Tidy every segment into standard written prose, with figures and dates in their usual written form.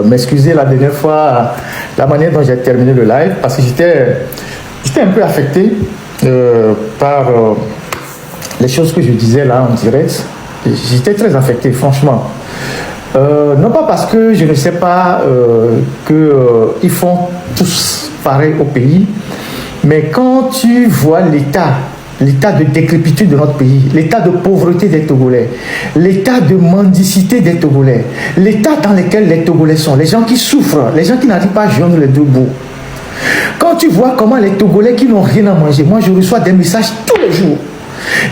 m'excuser la dernière fois, la manière dont j'ai terminé le live, parce que j'étais un peu affecté par les choses que je disais là en direct. J'étais très affecté, franchement. Non pas parce que je ne sais pas qu'ils font tous pareil au pays, mais quand tu vois l'état de décrépitude de notre pays, l'état de pauvreté des Togolais, l'état de mendicité des Togolais, l'état dans lequel les Togolais sont, les gens qui souffrent, les gens qui n'arrivent pas à joindre les deux bouts. Quand tu vois comment les Togolais qui n'ont rien à manger, moi je reçois des messages tous les jours,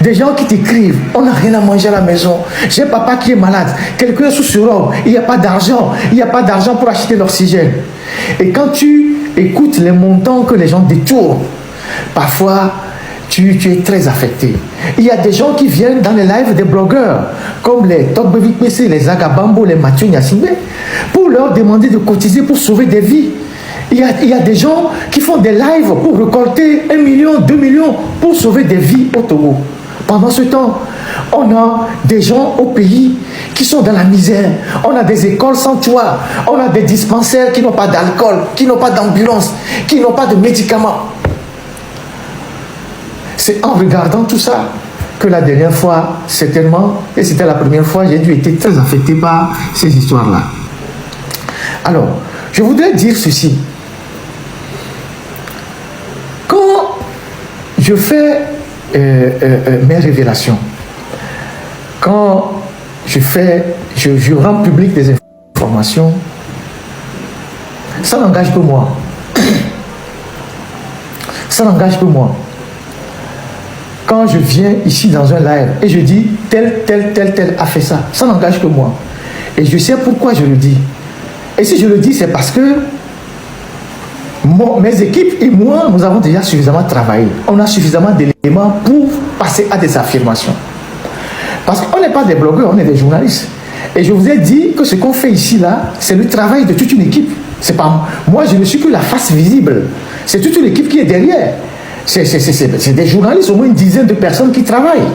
des gens qui t'écrivent, on n'a rien à manger à la maison, j'ai papa qui est malade, quelqu'un est sous surhomme, il n'y a pas d'argent, pour acheter l'oxygène. Et quand tu écoutes les montants que les gens détournent, parfois tu es très affecté. Il y a des gens qui viennent dans les lives des blogueurs, comme les Tokbevik PC, les Agabambo, les Mathieu Nyassimbe, pour leur demander de cotiser pour sauver des vies. Il y a des gens qui font des lives pour récolter 1 million, 2 millions pour sauver des vies au Togo. Pendant ce temps, on a des gens au pays qui sont dans la misère. On a des écoles sans toit. On a des dispensaires qui n'ont pas d'alcool, qui n'ont pas d'ambulance, qui n'ont pas de médicaments. C'est en regardant tout ça que la dernière fois, certainement, et c'était la première fois, j'ai dû être très affecté par ces histoires-là. Alors, je voudrais dire ceci. Quand je fais mes révélations, quand je rends public des informations, ça n'engage que moi. Ça n'engage que moi. Quand je viens ici dans un live et je dis tel a fait ça, ça n'engage que moi. Et je sais pourquoi je le dis. Et si je le dis, c'est parce que mes équipes et moi, nous avons déjà suffisamment travaillé. On a suffisamment d'éléments pour passer à des affirmations. Parce qu'on n'est pas des blogueurs, on est des journalistes. Et je vous ai dit que ce qu'on fait ici, là, c'est le travail de toute une équipe. C'est pas moi, je ne suis que la face visible. C'est toute une équipe qui est derrière. C'est des journalistes, au moins une dizaine de personnes qui travaillent.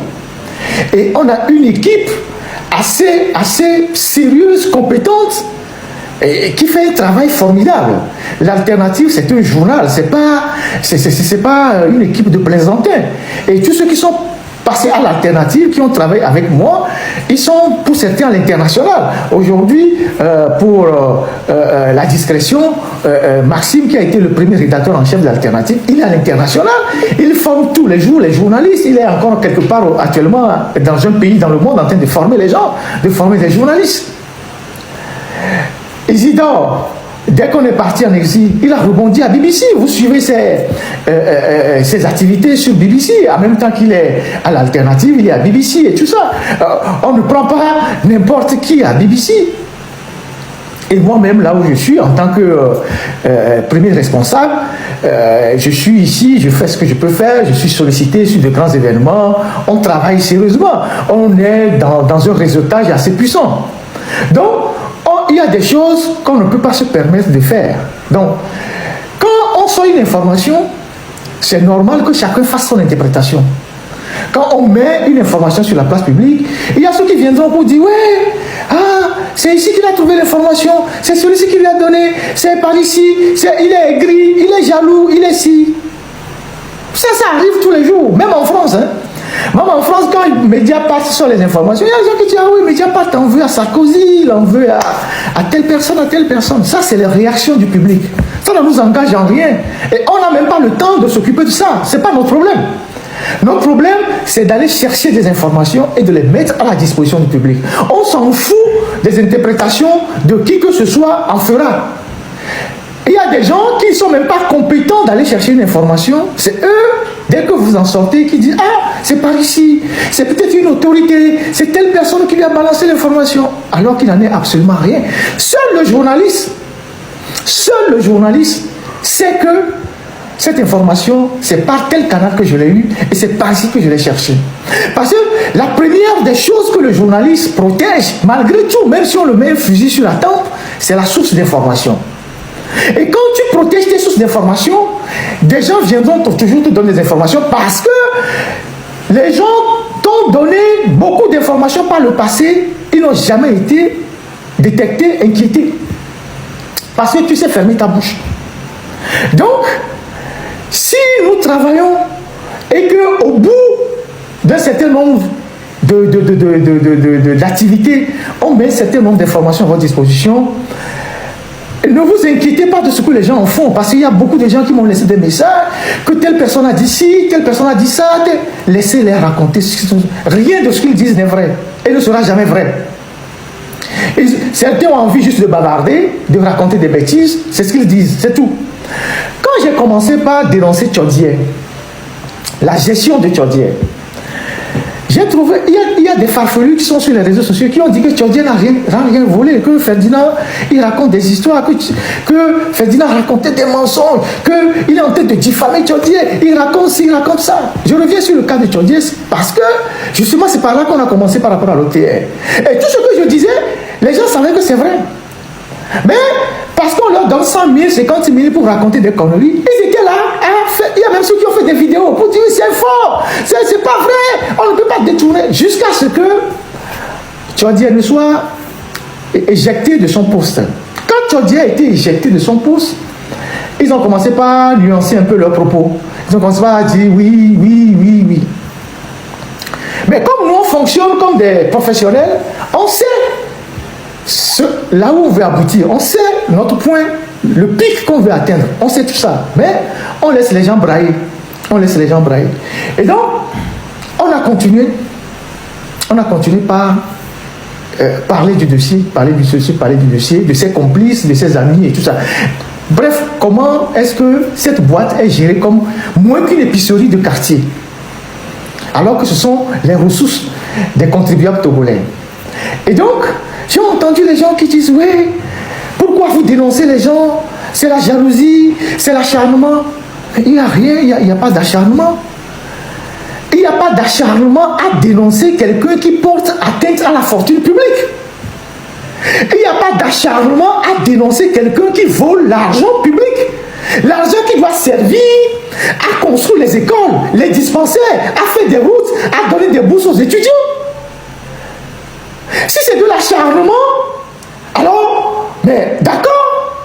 Et on a une équipe assez sérieuse, compétente, et qui fait un travail formidable. L'Alternative, c'est un journal, c'est pas une équipe de plaisantins. Et tous ceux qui sont passés à l'Alternative, qui ont travaillé avec moi, ils sont pour certains à l'international. Aujourd'hui, pour la discrétion, Maxime, qui a été le premier rédacteur en chef de l'Alternative, il est à l'international. Il forme tous les jours les journalistes. Il est encore quelque part actuellement dans un pays dans le monde en train de former les gens, de former des journalistes. Isidore, dès qu'on est parti en exil, il a rebondi à BBC. Vous suivez ses activités sur BBC. En même temps qu'il est à l'Alternative, il est à BBC et tout ça. On ne prend pas n'importe qui à BBC. Et moi-même, là où je suis, en tant que premier responsable, je suis ici, je fais ce que je peux faire, je suis sollicité sur de grands événements, on travaille sérieusement, on est dans un réseautage assez puissant. Donc, il y a des choses qu'on ne peut pas se permettre de faire. Donc, quand on sort une information, c'est normal que chacun fasse son interprétation. Quand on met une information sur la place publique, il y a ceux qui viendront pour dire « Ouais, c'est ici qu'il a trouvé l'information, c'est celui-ci qui lui a donné, c'est par ici, il est aigri, il est jaloux, il est ci. » Ça arrive tous les jours, même en France. Même en France, quand les médias passent sur les informations, il y a des gens qui disent « Ah oui, Mediapart en veut à Sarkozy, il en veut à telle personne, à telle personne. » Ça, c'est les réactions du public. Ça ne nous engage en rien. Et on n'a même pas le temps de s'occuper de ça. Ce n'est pas notre problème. Notre problème, c'est d'aller chercher des informations et de les mettre à la disposition du public. On s'en fout des interprétations de qui que ce soit en fera. Il y a des gens qui ne sont même pas compétents d'aller chercher une information. C'est eux, dès que vous en sortez, qui disent « Ah, c'est par ici, c'est peut-être une autorité, c'est telle personne qui lui a balancé l'information. » Alors qu'il n'en est absolument rien. Seul le journaliste sait que cette information, c'est par tel canal que je l'ai eu et c'est par ici que je l'ai cherché. Parce que la première des choses que le journaliste protège, malgré tout, même si on le met un fusil sur la tempe, c'est la source d'information. Et quand tu protèges tes sources d'information, des gens viendront toujours te donner des informations parce que les gens t'ont donné beaucoup d'informations par le passé, ils n'ont jamais été détecter, inquiéter. Parce que tu sais fermer ta bouche. Donc, si nous travaillons et qu'au bout d'un certain nombre d'activités, on met un certain nombre d'informations à votre disposition, ne vous inquiétez pas de ce que les gens en font, parce qu'il y a beaucoup de gens qui m'ont laissé des messages, que telle personne a dit ci, telle personne a dit ça, laissez-les raconter. Rien de ce qu'ils disent n'est vrai, et ne sera jamais vrai. Et certains ont envie juste de bavarder, de raconter des bêtises, c'est ce qu'ils disent, c'est tout. Quand j'ai commencé par dénoncer Tchodier, la gestion de Tchodier, j'ai trouvé, il y a des farfelus qui sont sur les réseaux sociaux qui ont dit que Tchodier n'a rien volé, que Ferdinand, il raconte des histoires, que Ferdinand racontait des mensonges, qu'il est en train de diffamer Tchodier, il raconte ci, il raconte ça. Je reviens sur le cas de Tchodier parce que, justement, c'est par là qu'on a commencé par rapport à l'OTR. Et tout ce que je disais, les gens savaient que c'est vrai. Mais, parce qu'on leur donne 100 000, 50 000 pour raconter des conneries, ils étaient là, il y a même ceux qui ont fait des vidéos pour dire c'est faux, c'est pas vrai, on ne peut pas détourner, jusqu'à ce que Tchodier ne soit éjecté de son poste. Quand Tchodier a été éjecté de son poste, ils ont commencé par nuancer un peu leurs propos. Ils ont commencé par dire oui. Mais comme nous on fonctionne comme des professionnels, on sait là où on veut aboutir, on sait notre point, le pic qu'on veut atteindre, on sait tout ça, mais on laisse les gens brailler, et donc on a continué par parler du dossier, parler du dossier, de ses complices, de ses amis et tout ça. Bref, comment est-ce que cette boîte est gérée comme moins qu'une épicerie de quartier, alors que ce sont les ressources des contribuables togolais. Et donc j'ai entendu les gens qui disent oui, pourquoi vous dénoncez les gens? C'est la jalousie, c'est l'acharnement. Il n'y a rien, il n'y a pas d'acharnement. Il n'y a pas d'acharnement à dénoncer quelqu'un qui porte atteinte à la fortune publique. Il n'y a pas d'acharnement à dénoncer quelqu'un qui vole l'argent public. L'argent qui doit servir à construire les écoles, les dispensaires, à faire des routes, à donner des bourses aux étudiants. Si c'est de l'acharnement, alors, mais d'accord.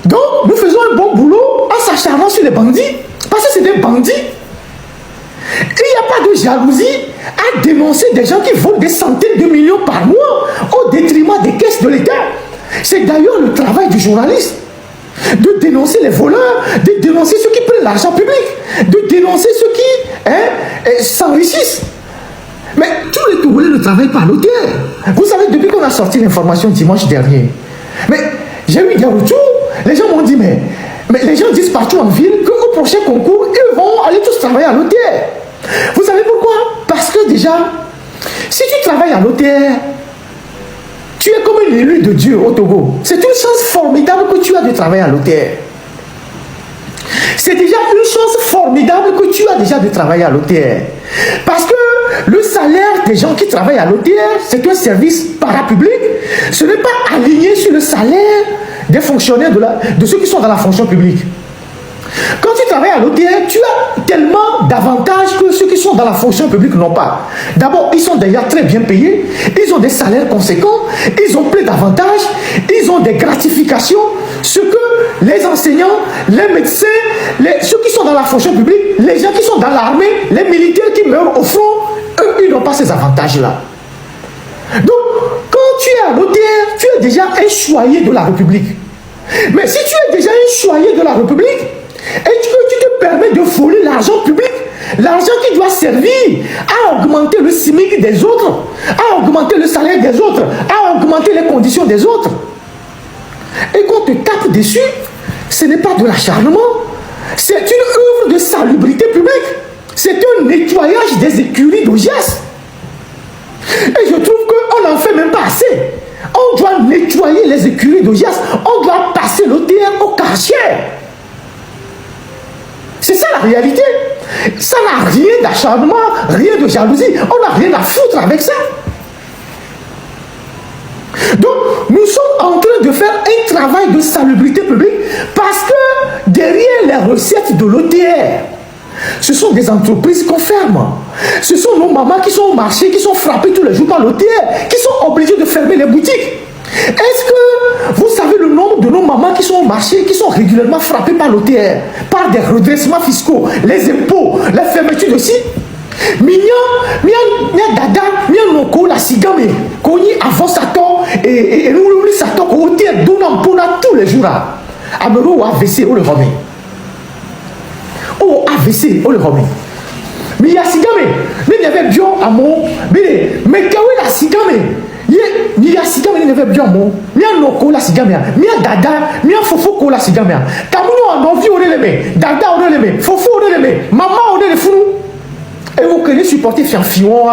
Donc, nous faisons un bon boulot en s'acharnant sur les bandits, parce que c'est des bandits. Il n'y a pas de jalousie à dénoncer des gens qui volent des centaines de millions par mois au détriment des caisses de l'État. C'est d'ailleurs le travail du journaliste, de dénoncer les voleurs, de dénoncer ceux qui prennent l'argent public, de dénoncer ceux qui s'enrichissent. Mais tous les Togolais ne travaillent pas à l'OTR. Vous savez, depuis qu'on a sorti l'information dimanche dernier, mais j'ai eu des retours, les gens m'ont dit, mais les gens disent partout en ville qu'au prochain concours, ils vont aller tous travailler à l'OTR. Vous savez pourquoi? Parce que déjà, si tu travailles à l'OTR, tu es comme un élu de Dieu au Togo. C'est une chance formidable que tu as de travailler à l'OTR. C'est déjà une chance formidable que tu as déjà de travailler à l'OTR. Parce que le salaire des gens qui travaillent à l'OTR, c'est un service parapublic. Ce n'est pas aligné sur le salaire des fonctionnaires de ceux qui sont dans la fonction publique. Quand tu travailles à l'OTR, tu as tellement d'avantages que ceux qui sont dans la fonction publique n'ont pas. D'abord, ils sont déjà très bien payés, ils ont des salaires conséquents, ils ont plein d'avantages, ils ont des gratifications, ce que les enseignants, les médecins, ceux qui sont dans la fonction publique, les gens qui sont dans l'armée, les militaires qui meurent au front, eux, ils n'ont pas ces avantages-là. Donc, quand tu es à l'OTR, tu es déjà un choyé de la République. Mais si tu es déjà un choyé de la République, et tu te permets de voler l'argent public, l'argent qui doit servir à augmenter le SMIC des autres, à augmenter le salaire des autres, à augmenter les conditions des autres, et qu'on te tape dessus, ce n'est pas de l'acharnement, c'est une œuvre de salubrité publique, c'est un nettoyage des écuries d'Augias. Et je trouve qu'on n'en fait même pas assez. On doit nettoyer les écuries d'Augias, on doit passer l'OTR au Karcher. C'est ça la réalité. Ça n'a rien d'acharnement, rien de jalousie. On n'a rien à foutre avec ça. Donc, nous sommes en train de faire un travail de salubrité publique parce que derrière les recettes de l'OTR, ce sont des entreprises qu'on ferme. Ce sont nos mamans qui sont au marché, qui sont frappées tous les jours par l'OTR, qui sont obligées de fermer les boutiques. Est-ce que vous savez le nombre de nos mamans qui sont au marché, qui sont régulièrement frappées par l'OTR, par des redressements fiscaux, les impôts, la fermeture de sites? Mia dada, mia noko la sigame, koni avant Satan et nous Satan ko OTR donnant pour tous les jours. Amero AVC, on le remet. Oh, AVC, on le remet. Mais il y a sigame, mais il y avait bien à mon, mais quand la sigame, il y a sigame, il y avait bien à mon, mia noko la sigame, mia dada, mia fofo ko la sigame. Kamuno en envie on les dada on les fofo on les maman on les fou. Et vous qui supportez Fianfion,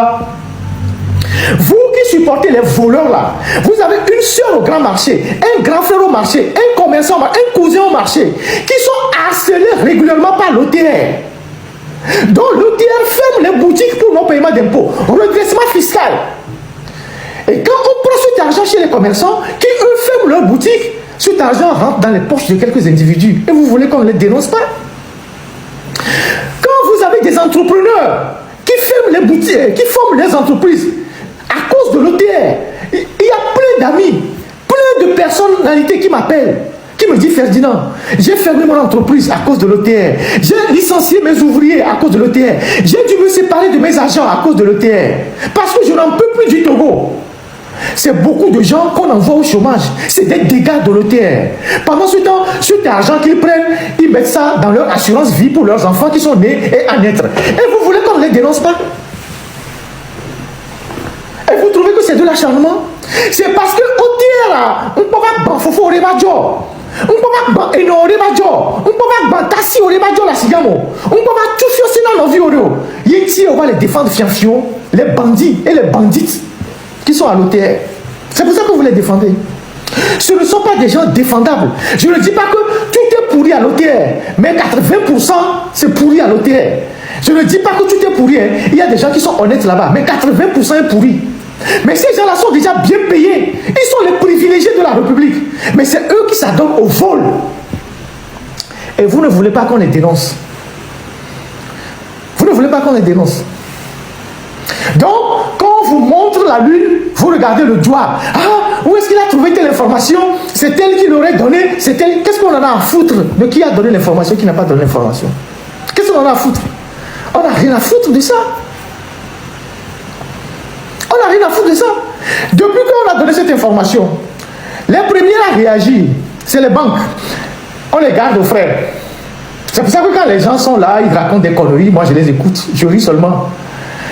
vous qui supportez les voleurs là, vous avez une soeur au grand marché, un grand frère au marché, un commerçant, un cousin au marché, qui sont harcelés régulièrement par l'OTR. Donc l'OTR ferme les boutiques pour non-paiement d'impôts, redressement fiscal. Et quand on prend cet argent chez les commerçants, qui eux ferment leurs boutiques, cet argent rentre dans les poches de quelques individus. Et vous voulez qu'on ne les dénonce pas? Quand vous avez des entrepreneurs qui ferment les boutiques, qui forment les entreprises à cause de l'OTR, il y a plein d'amis, plein de personnalités qui m'appellent, qui me disent Ferdinand, j'ai fermé mon entreprise à cause de l'OTR, j'ai licencié mes ouvriers à cause de l'OTR, j'ai dû me séparer de mes agents à cause de l'OTR, parce que je n'en peux plus du Togo. C'est beaucoup de gens qu'on envoie au chômage. C'est des dégâts de l'OTR. Pendant ce temps, cet argent qu'ils prennent, ils mettent ça dans leur assurance vie pour leurs enfants qui sont nés et à naître. Et vous voulez qu'on ne les dénonce pas? Et vous trouvez que c'est de l'acharnement? C'est parce que l'OTR, on ne peut pas ban fofo rebajo. On ne peut pas ban eno rebajo. On ne peut pas ban tassi rebajo la sigamo. On ne peut pas tout faire dans nos vies. Yenti, on va les défendre fianfion, les bandits et les bandites qui sont à l'OTR. C'est pour ça que vous les défendez. Ce ne sont pas des gens défendables. Je ne dis pas que tout est pourri à l'OTR, mais 80% c'est pourri à l'OTR. Je ne dis pas que tout est pourri. Hein. Il y a des gens qui sont honnêtes là-bas, mais 80% est pourri. Mais ces gens-là sont déjà bien payés. Ils sont les privilégiés de la République. Mais c'est eux qui s'adonnent au vol. Et vous ne voulez pas qu'on les dénonce. Vous ne voulez pas qu'on les dénonce. Donc, quand on vous montre la lune, vous regardez le doigt. Ah, où est-ce qu'il a trouvé telle information? C'est elle qui l'aurait donné. C'est elle. Qu'est-ce qu'on en a à foutre de qui a donné l'information, qui n'a pas donné l'information? Qu'est-ce qu'on en a à foutre? On n'a rien à foutre de ça. On n'a rien à foutre de ça. Depuis qu'on a donné cette information, les premiers à réagir, c'est les banques. On les garde aux frères. C'est pour ça que quand les gens sont là, ils racontent des conneries, moi je les écoute, je ris seulement.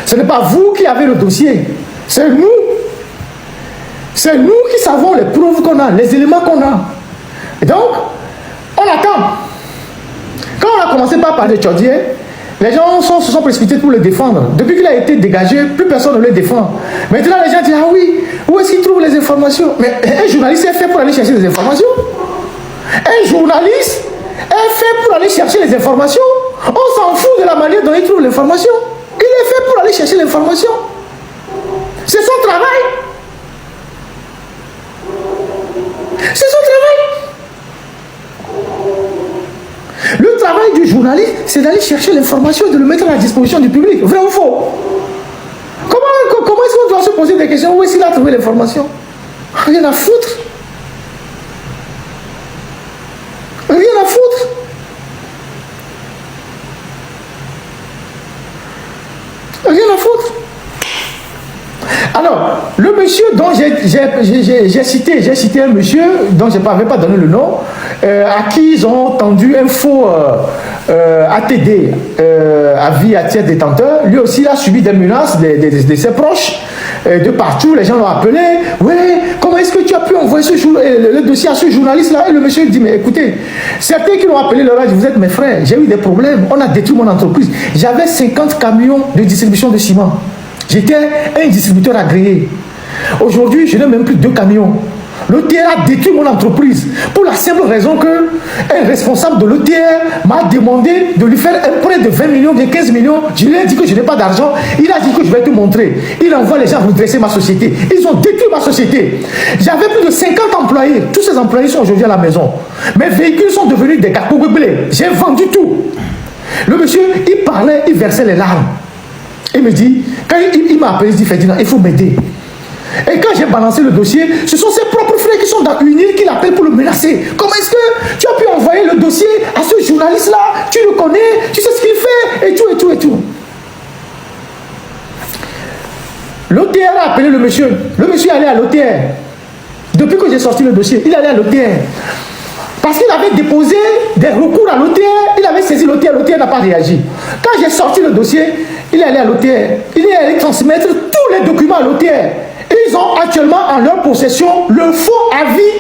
Ce n'est pas vous qui avez le dossier, c'est nous. C'est nous qui savons les preuves qu'on a, les éléments qu'on a. Et donc, on attend. Quand on a commencé par parler de Tchodier, les gens se sont précipités pour le défendre. Depuis qu'il a été dégagé, plus personne ne le défend. Maintenant, les gens disent, ah oui, où est-ce qu'il trouve les informations? Mais un journaliste est fait pour aller chercher les informations. Un journaliste est fait pour aller chercher les informations. On s'en fout de la manière dont il trouve l'information. Il est fait pour aller chercher l'information. C'est son travail. C'est son travail. Le travail du journaliste, c'est d'aller chercher l'information et de le mettre à la disposition du public. Vrai ou faux? Comment est-ce qu'on doit se poser des questions? Où est-ce qu'il a trouvé l'information? Rien à foutre. Rien à foutre. Rien à foutre. Alors, le monsieur dont j'ai cité un monsieur dont je n'avais pas donné le nom, à qui ils ont tendu un faux ATD, avis à tiers détenteur. Lui aussi, il a subi des menaces de ses proches, de partout. Les gens l'ont appelé. Ouais, comment est-ce que tu as pu envoyer le dossier à ce journaliste-là? Et le monsieur dit, mais écoutez, certains qui l'ont appelé leur a dit, vous êtes mes frères, j'ai eu des problèmes, on a détruit mon entreprise. J'avais 50 camions de distribution de ciment. J'étais un distributeur agréé. Aujourd'hui, je n'ai même plus 2 camions. L'OTR a détruit mon entreprise pour la simple raison qu'un responsable de l'OTR m'a demandé de lui faire un prêt de 20 millions, de 15 millions. Je lui ai dit que je n'ai pas d'argent. Il a dit que je vais te montrer. Il envoie les gens redresser ma société. Ils ont détruit ma société. J'avais plus de 50 employés. Tous ces employés sont aujourd'hui à la maison. Mes véhicules sont devenus des cacouboublés. J'ai vendu tout. Le monsieur, il parlait, il versait les larmes. Il me dit, quand il m'a appelé, il dit, Ferdinand, il faut m'aider. Et quand j'ai balancé le dossier, ce sont ses propres frères qui sont dans une île qui l'appellent pour le menacer. Comment est-ce que tu as pu envoyer le dossier à ce journaliste-là? Tu le connais, tu sais ce qu'il fait, et tout, et tout, et tout. L'OTR a appelé le monsieur. Le monsieur est allé à l'OTR. Depuis que j'ai sorti le dossier, il est allé à l'OTR. Parce qu'il avait déposé des recours à l'OTR, il avait saisi l'OTR, l'OTR n'a pas réagi. Quand j'ai sorti le dossier, il est allé à l'OTR. Il est allé transmettre tous les documents à l'OTR. Ils ont actuellement en leur possession le faux avis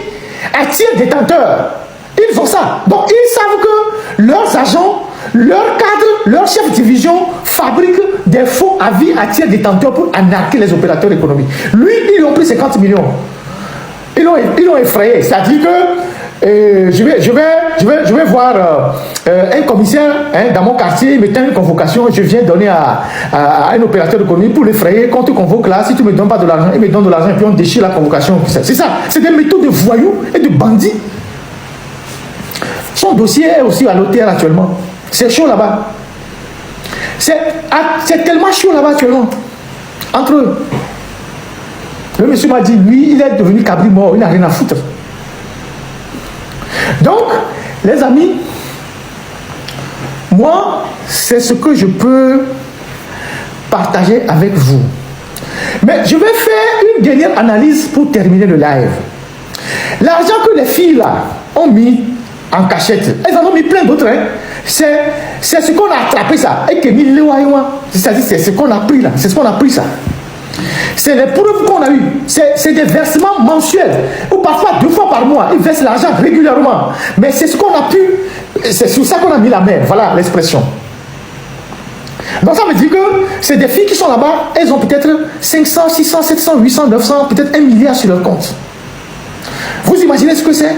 à tiers détenteur. Ils ont ça. Donc ils savent que leurs agents, leurs cadres, leurs chefs de division fabriquent des faux avis à tiers détenteur pour anarquer les opérateurs économiques. Lui, ils ont pris 50 millions. Ils l'ont effrayé. C'est-à-dire que je vais voir un commissaire dans mon quartier, il me tient une convocation, je viens donner à un opérateur économique pour l'effrayer. Quand tu convoques là, si tu ne me donnes pas de l'argent, il me donne de l'argent et puis on déchire la convocation. C'est ça, c'est des méthodes de voyous et de bandits. Son dossier est aussi à l'OTR actuellement. C'est chaud là-bas. C'est tellement chaud là-bas actuellement. Entre eux. Le monsieur m'a dit, lui, il est devenu cabri mort, il n'a rien à foutre. Donc, les amis, moi, c'est ce que je peux partager avec vous. Mais je vais faire une dernière analyse pour terminer le live. L'argent que les filles là ont mis en cachette, elles en ont mis plein d'autres. Hein. C'est ce qu'on a attrapé ça. C'est-à-dire c'est ce qu'on a pris là. C'est ce qu'on a pris ça. C'est les preuves qu'on a eues. C'est des versements mensuels. Ou parfois 2 fois par mois. Ils versent l'argent régulièrement. Mais c'est ce qu'on a pu. C'est sur ça qu'on a mis la main. Voilà l'expression. Donc ça veut dire que c'est des filles qui sont là-bas. Elles ont peut-être 500, 600, 700, 800, 900, peut-être 1 milliard sur leur compte. Vous imaginez ce que c'est?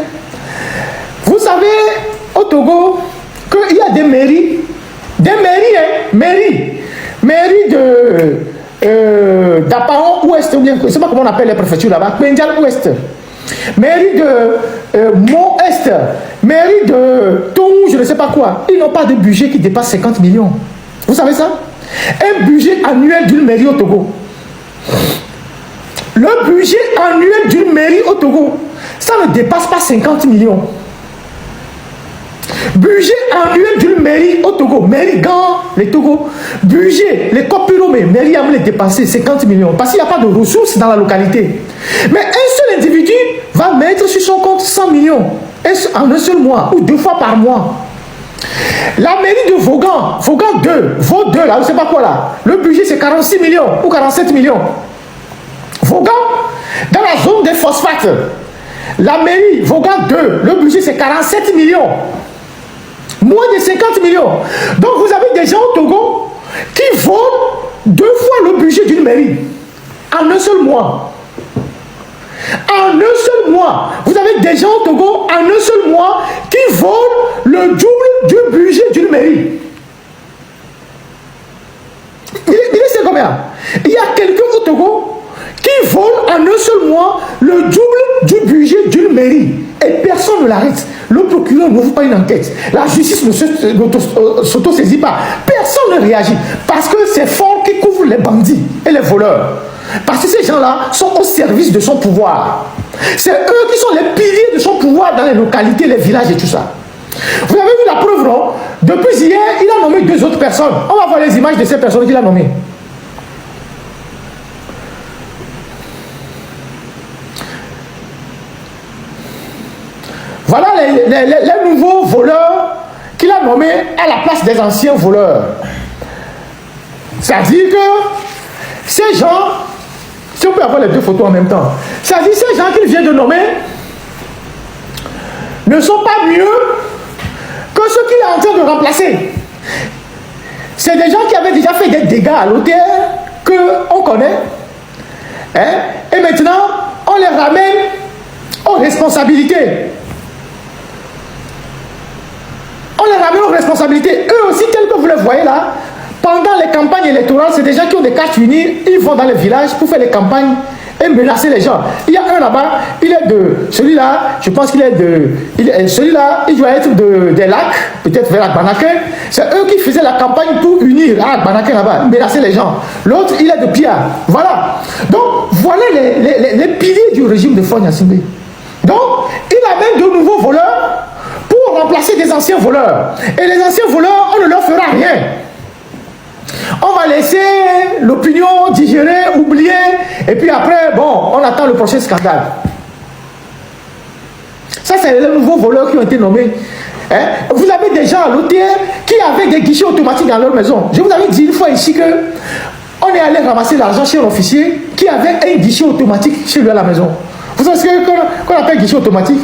Vous savez, au Togo, qu'il y a des mairies. Des mairies, hein, mairies d'Apaon Ouest, ou bien, je ne sais pas comment on appelle les préfectures là-bas, Pendial Ouest, mairie de Mont-Est, mairie de Toumou, je ne sais pas quoi. Ils n'ont pas de budget qui dépasse 50 millions. Vous savez ça? Un budget annuel d'une mairie au Togo. Le budget annuel d'une mairie au Togo, ça ne dépasse pas 50 millions. Budget annuel d'une mairie au Togo, mairie Gan, les Togo, budget, les copuromés, mairie a les dépenser 50 millions parce qu'il n'y a pas de ressources dans la localité. Mais un seul individu va mettre sur son compte 100 millions en un seul mois ou 2 fois par mois. La mairie de Vaughan, Vaughan 2, Vaud 2 là, je ne sais pas quoi là, le budget c'est 46 millions ou 47 millions. Vaughan, dans la zone des phosphates, la mairie Vaughan 2, le budget c'est 47 millions. Moins de 50 millions. Donc vous avez des gens au Togo qui volent 2 fois le budget d'une mairie en un seul mois. En un seul mois. Vous avez des gens au Togo en un seul mois qui volent le double du budget d'une mairie. Il est combien? Il y a quelqu'un au Togo qui vole en un seul mois le double du budget d'une mairie. Et personne ne l'arrête. Le procureur n'ouvre pas une enquête. La justice ne s'auto-saisit pas. Personne ne réagit. Parce que c'est fort qui couvre les bandits et les voleurs. Parce que ces gens-là sont au service de son pouvoir. C'est eux qui sont les piliers de son pouvoir dans les localités, les villages et tout ça. Vous avez vu la preuve, non? Depuis hier, il a nommé 2 autres personnes. On va voir les images de ces personnes qu'il a nommées. Voilà les nouveaux voleurs qu'il a nommés à la place des anciens voleurs. C'est-à-dire que ces gens, si on peut avoir les 2 photos en même temps, c'est-à-dire que ces gens qu'il vient de nommer ne sont pas mieux que ceux qu'il est en train de remplacer. C'est des gens qui avaient déjà fait des dégâts à l'OTR qu'on connaît. Hein? Et maintenant, on les ramène aux responsabilités. On les ramène aux responsabilités. Eux aussi, tels que vous les voyez là, pendant les campagnes électorales, c'est des gens qui ont des cartes unies, ils vont dans les villages pour faire les campagnes et menacer les gens. Il y a un là-bas, il est de... Celui-là, je pense qu'il est de... Celui-là, il doit être des lacs, peut-être vers Agbanaké. C'est eux qui faisaient la campagne pour unir Agbanaké là-bas, menacer les gens. L'autre, il est de Pia. Voilà. Donc, voilà les piliers du régime de Faure Gnassingbé. Donc, il amène de nouveaux voleurs pour remplacer des anciens voleurs. Et les anciens voleurs, on ne leur fera rien. On va laisser l'opinion digérer, oublier, et puis après, bon, on attend le prochain scandale. Ça, c'est les nouveaux voleurs qui ont été nommés. Hein? Vous avez des gens à l'OTR qui avaient des guichets automatiques dans leur maison. Je vous avais dit une fois ici que on est allé ramasser l'argent chez un officier qui avait un guichet automatique chez lui à la maison. Vous savez ce qu'on appelle guichet automatique?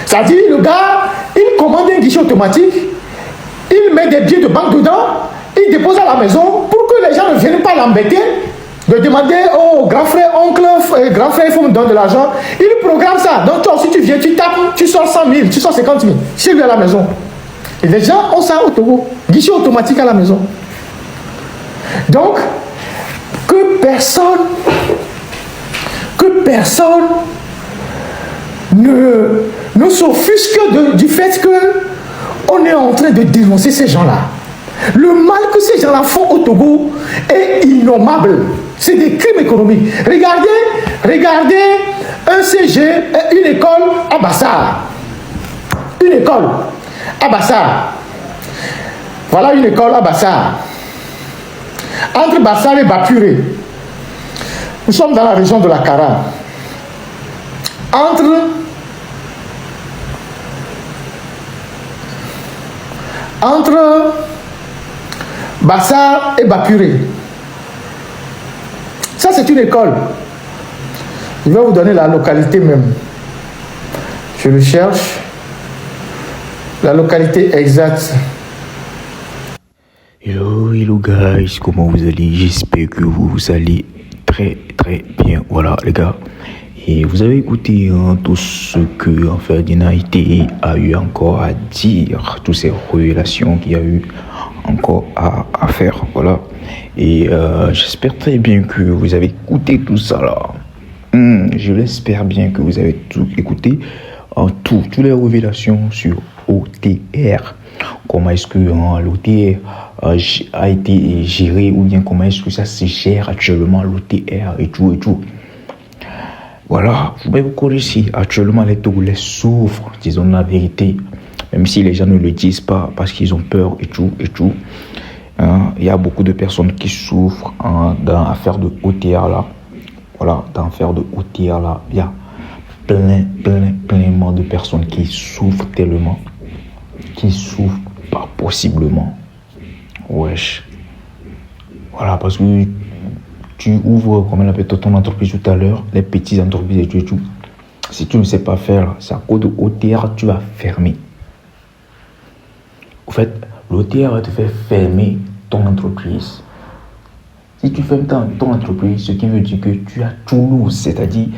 C'est-à-dire, le gars, il commande un guichet automatique, il met des billets de banque dedans, il dépose à la maison pour que les gens ne viennent pas l'embêter, de demander au grand frère, oncle, grand frère, il faut me donner de l'argent. Il programme ça. Donc toi aussi, tu viens, tu tapes, tu sors 100 000, tu sors 50 000 chez lui à la maison. Et les gens ont ça au Togo, guichet automatique à la maison. Donc, que personne ne s'offusque du fait qu'on est en train de dénoncer ces gens-là. Le mal que ces gens-là font au Togo est innommable. C'est des crimes économiques. Regardez un CG, une école à Bassar. Une école à Bassar. Voilà une école à Bassar. Entre Bassar et Bapuré. Nous sommes dans la région de la Kara. Entre Bassar et Bapuré. Ça, c'est une école. Je vais vous donner la localité même. Je le cherche. La localité exacte. Hello guys, comment vous allez? J'espère que vous allez très bien. Voilà les gars. Et vous avez écouté tout ce que Ferdinand a eu encore à dire, toutes ces révélations qu'il y a eu encore à faire, voilà. Et j'espère très bien que vous avez écouté tout ça là. Je l'espère bien que vous avez tout écouté, toutes les révélations sur OTR. Comment est-ce que l'OTR a été géré, ou bien comment est-ce que ça se gère actuellement l'OTR et tout. Voilà, vous connaissez, actuellement les Togolais souffrent, disons la vérité, même si les gens ne le disent pas parce qu'ils ont peur et tout. Il y a beaucoup de personnes qui souffrent dans l'affaire de OTR là. Voilà, dans l'affaire de OTR là, il y a plein de personnes qui souffrent tellement, qui souffrent pas possiblement. Wesh. Voilà, parce que tu ouvres, comme on appelle ton entreprise tout à l'heure, les petites entreprises et tout. Si tu ne sais pas faire, c'est à cause de OTR, tu vas fermer. En fait, l'OTR va te faire fermer ton entreprise. Si tu fermes ton entreprise, ce qui veut dire que tu as tout lourd, c'est-à-dire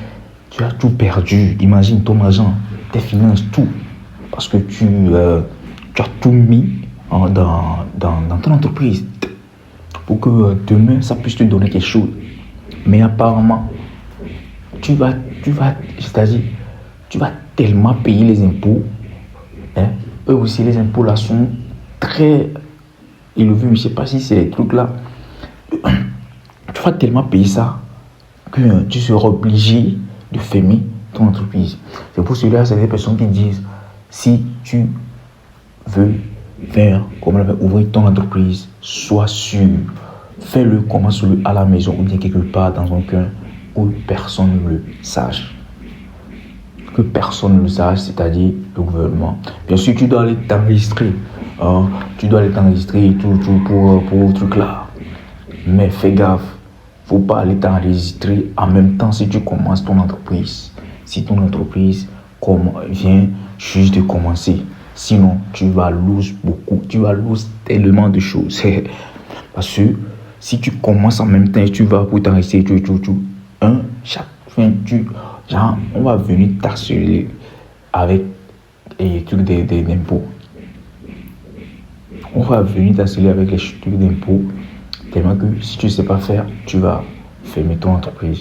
tu as tout perdu. Imagine ton argent, tes finances, tout. Parce que tu as tout mis dans ton entreprise pour que demain ça puisse te donner quelque chose. Mais apparemment, tu vas tellement payer les impôts. Hein? Eux aussi, les impôts là sont très élevés. Je ne sais pas si c'est les trucs là. Tu vas tellement payer ça que tu seras obligé de fermer ton entreprise. C'est pour cela, c'est des personnes qui disent, si tu veux ouvrir ton entreprise, sois sûr, fais-le, commence-le à la maison ou bien quelque part dans un coin où personne ne le sache. Que personne ne le sache, c'est-à-dire le gouvernement. Bien sûr, tu dois aller t'enregistrer. Et tout pour le truc là. Mais fais gaffe, faut pas aller t'enregistrer en même temps si tu commences ton entreprise. Si ton entreprise vient juste de commencer. Sinon, tu vas lose beaucoup. Tu vas lose tellement de choses. Parce que si tu commences en même temps et tu vas pour t'enregistrer, chaque fin, on va venir t'harceler avec les trucs d'impôts. On va venir t'harceler avec les trucs d'impôts. Tellement que si tu ne sais pas faire, tu vas fermer ton entreprise.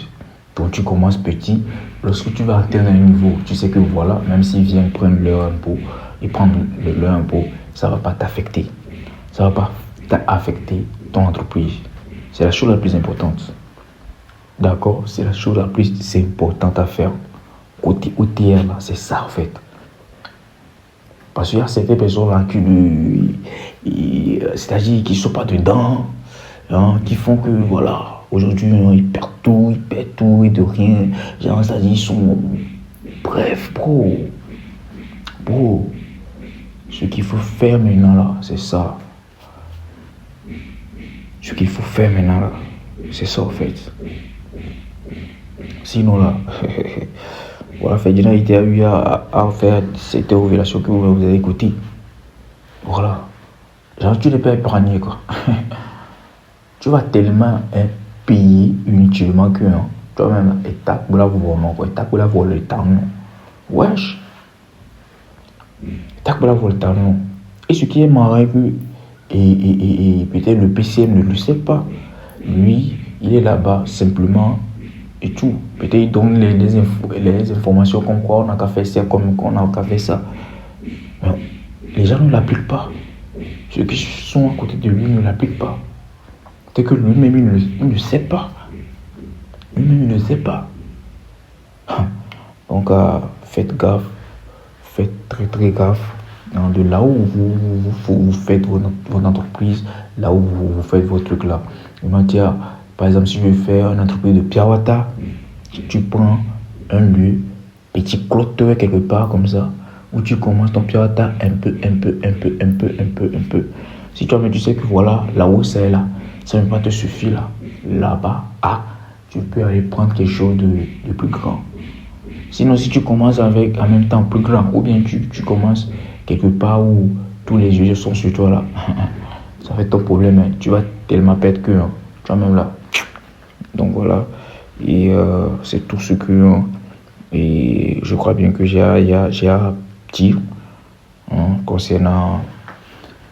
Donc tu commences petit. Lorsque tu vas atteindre un niveau, tu sais que voilà, même s'ils viennent prendre leur impôt et prendre leur impôt, ça ne va pas t'affecter. Ça ne va pas affecter ton entreprise. C'est la chose la plus importante. D'accord? C'est la chose la plus importante à faire. Côté OTR, là, c'est ça en fait. Parce qu'il y a certaines personnes là c'est-à-dire qui ne sont pas dedans, hein, qui font que voilà, aujourd'hui ils perdent tout et de rien. Genre, c'est-à-dire ils sont. Bref, bro, ce qu'il faut faire maintenant là, c'est ça. Ce qu'il faut faire maintenant là, c'est ça en fait. Sinon là, voilà, Ferdinand il a eu à faire cette révélation que vous avez écoutée. Voilà. Genre, tu ne peux pas épargner quoi. Tu vas tellement payer inutilement que toi-même, et tac, vous la vraiment quoi. Et tac, vous la voler le temps. Wesh. Tac, vous la voler le temps. Et ce qui est marrant, que et peut-être le PCM ne le sait pas. Lui, il est là-bas simplement et tout. Peut-être il donne les informations comme quoi on a qu'à faire ça, comme qu'on a qu'à faire ça. Mais les gens ne l'appliquent pas. Ceux qui sont à côté de lui ne l'appliquent pas. C'est que lui-même il ne sait pas. Lui-même il ne sait pas. Donc faites gaffe. Faites très très gaffe. De là où vous faites votre entreprise, là où vous faites votre truc là. Par exemple, si je veux faire une entreprise de Piawata, tu prends un lieu, petit clôture quelque part comme ça, où tu commences ton Piawata un peu. Si toi-même tu sais que voilà, là où c'est là, ça ne va pas te suffire là-bas, tu peux aller prendre quelque chose de plus grand. Sinon, si tu commences avec en même temps plus grand, ou bien tu commences quelque part où tous les yeux sont sur toi là, ça va être ton problème. Hein. Tu vas tellement perdre que toi-même là. Donc voilà. Et c'est tout ce que et je crois bien que j'ai à dire concernant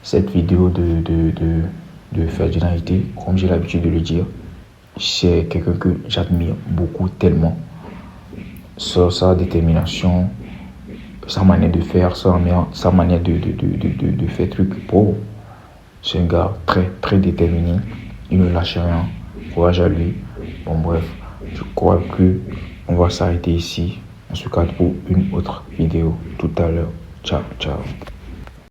cette vidéo de Ferdinand Ité. Comme j'ai l'habitude de le dire, c'est quelqu'un que j'admire beaucoup tellement. Sur sa détermination, sa manière de faire, sa manière de faire truc. Bro, c'est un gars très très déterminé. Il ne lâche rien. Courage à lui. Bon bref, je crois que on va s'arrêter ici. On se capte pour une autre vidéo tout à l'heure. Ciao, ciao.